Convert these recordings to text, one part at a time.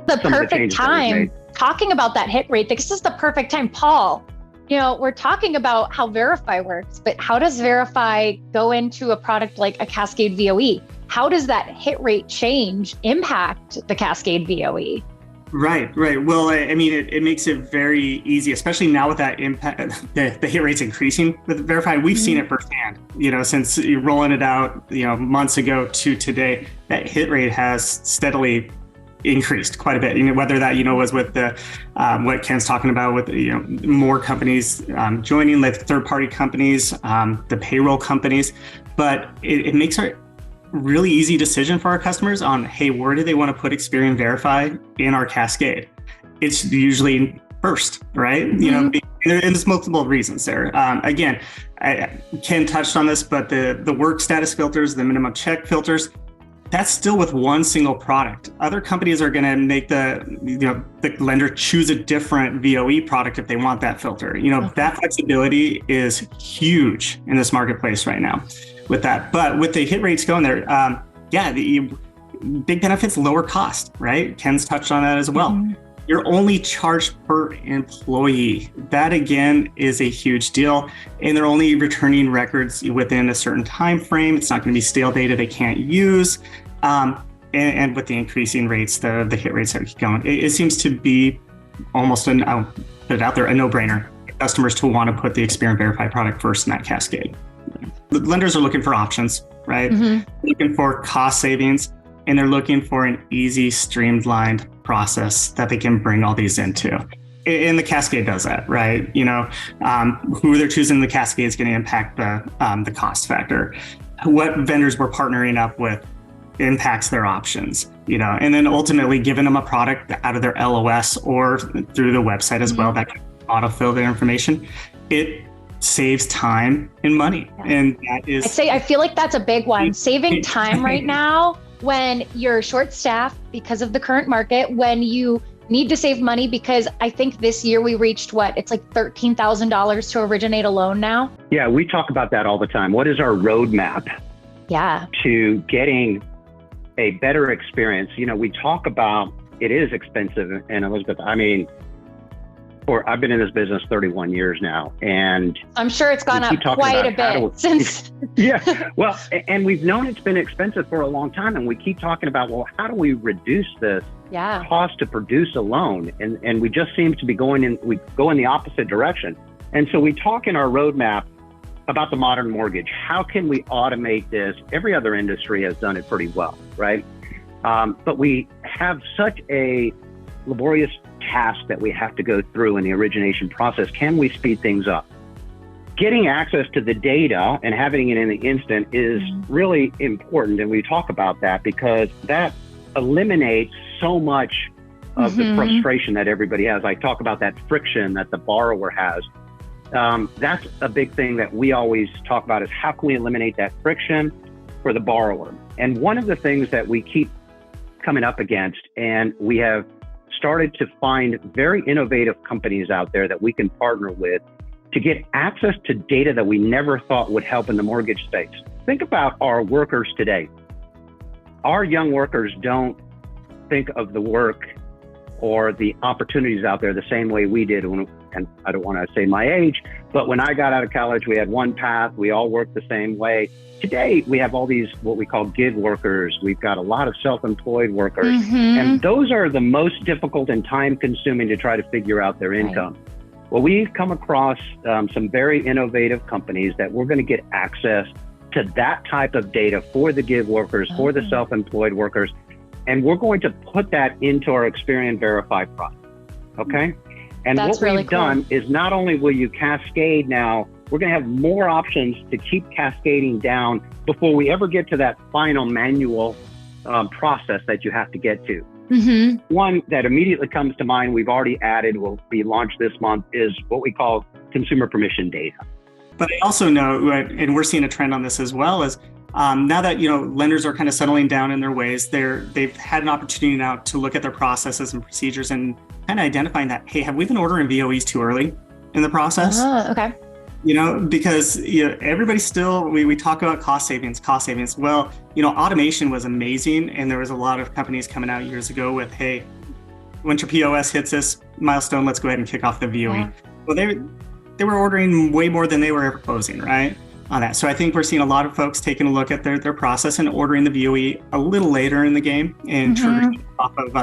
The perfect time talking about that hit rate. This is the perfect time, Paul. We're talking about how Verify works, but how does Verify go into a product like a Cascade VOE? How does that hit rate change impact the Cascade VOE? Right. Well, I mean, it makes it very easy, especially now with that impact, the hit rates increasing with Verify. We've seen it firsthand, since rolling it out, months ago to today. That hit rate has steadily increased quite a bit. Whether that, was with the what Ken's talking about with, more companies joining, like third-party companies, the payroll companies, but it makes a really easy decision for our customers on, hey, where do they want to put Experian Verify in our Cascade? It's usually first, right? And there's multiple reasons there. Again, Ken touched on this, but the work status filters, the minimum check filters, that's still with one single product. Other companies are going to make the lender choose a different VOE product if they want that filter. That flexibility is huge in this marketplace right now with that. But with the hit rates going there, the big benefits, lower cost, right? Ken's touched on that as well. You're only charged per employee. That again is a huge deal. And they're only returning records within a certain time frame. It's not going to be stale data they can't use. And with the increasing rates, the hit rates that keep going, it seems to be almost I'll put it out there, a no-brainer for customers to want to put the Experian Verify product first in that cascade. The lenders are looking for options, right? Looking for cost savings, and they're looking for an easy, streamlined process that they can bring all these into. And the Cascade does that, right? Who they're choosing the Cascade is going to impact the cost factor. What vendors we're partnering up with impacts their options, and then ultimately giving them a product out of their LOS or through the website as well that can autofill their information. It saves time and money. And that is... I feel like that's a big one. Saving time right now when you're short-staffed because of the current market, when you need to save money because I think this year we reached it's like $13,000 to originate a loan now. Yeah, we talk about that all the time. What is our roadmap to getting a better experience? We talk about it is expensive. And Elizabeth, I've been in this business 31 years now, and I'm sure it's gone up quite a bit since. Yeah, well, and we've known it's been expensive for a long time, and we keep talking about, well, how do we reduce this cost to produce a loan? And we just seem to be we go in the opposite direction. And so we talk in our roadmap about the modern mortgage. How can we automate this? Every other industry has done it pretty well, right? But we have such a laborious task that we have to go through in the origination process. Can we speed things up? Getting access to the data and having it in the instant is really important. And we talk about that because that eliminates so much of the frustration that everybody has. I talk about that friction that the borrower has. That's a big thing that we always talk about is how can we eliminate that friction for the borrower? And one of the things that we keep coming up against, and we have started to find very innovative companies out there that we can partner with to get access to data that we never thought would help in the mortgage space. Think about our workers today. Our young workers don't think of the work or the opportunities out there the same way we did and I don't want to say my age, but when I got out of college, we had one path. We all worked the same way. Today, we have all these, what we call gig workers. We've got a lot of self-employed workers, and those are the most difficult and time-consuming to try to figure out their income. Right. Well, we've come across some very innovative companies that we're going to get access to that type of data for the gig workers, for the self-employed workers, and we're going to put that into our Experian Verify product, okay? And That's what really we've done is not only will you cascade now, we're going to have more options to keep cascading down before we ever get to that final manual process that you have to get to. One that immediately comes to mind, we've already added, will be launched this month, is what we call consumer permission data. But I also know, and we're seeing a trend on this as well, is now that lenders are kind of settling down in their ways, they've had an opportunity now to look at their processes and procedures and kind of identifying that, hey, have we been ordering VOEs too early in the process? Okay. Because everybody still, we talk about cost savings. Well, automation was amazing, and there was a lot of companies coming out years ago with, hey, once your POS hits this milestone, let's go ahead and kick off the VOE. Yeah. Well, they were ordering way more than they were ever closing, right? On that. So I think we're seeing a lot of folks taking a look at their process and ordering the VOE a little later in the game and triggering off of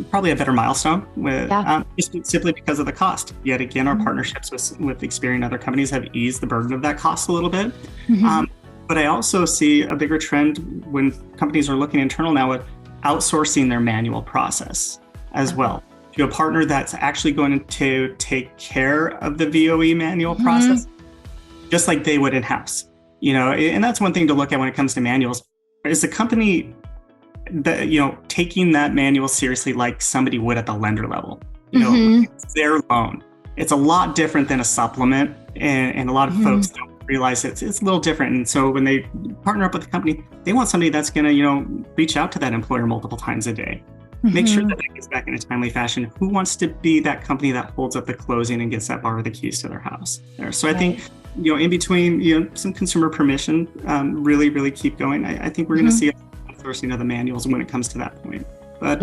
probably a better milestone with just simply because of the cost. Yet again, our partnerships with Experian and other companies have eased the burden of that cost a little bit. But I also see a bigger trend when companies are looking internal now at outsourcing their manual process as well to a partner that's actually going to take care of the VOE manual process, just like they would in-house. And that's one thing to look at when it comes to manuals. Is the company that taking that manual seriously like somebody would at the lender level? It's their loan. It's a lot different than a supplement, and a lot of folks don't realize it's a little different. And so when they partner up with a company, they want somebody that's going to reach out to that employer multiple times a day. Make sure that it gets back in a timely fashion. Who wants to be that company that holds up the closing and gets that bar with the keys to their house there? So I think, in between, some consumer permission, really keep going. I think we're going to see a outsourcing of the manuals when it comes to that point. But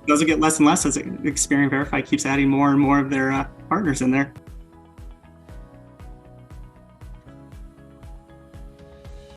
those will get less and less as Experian Verify keeps adding more and more of their partners in there.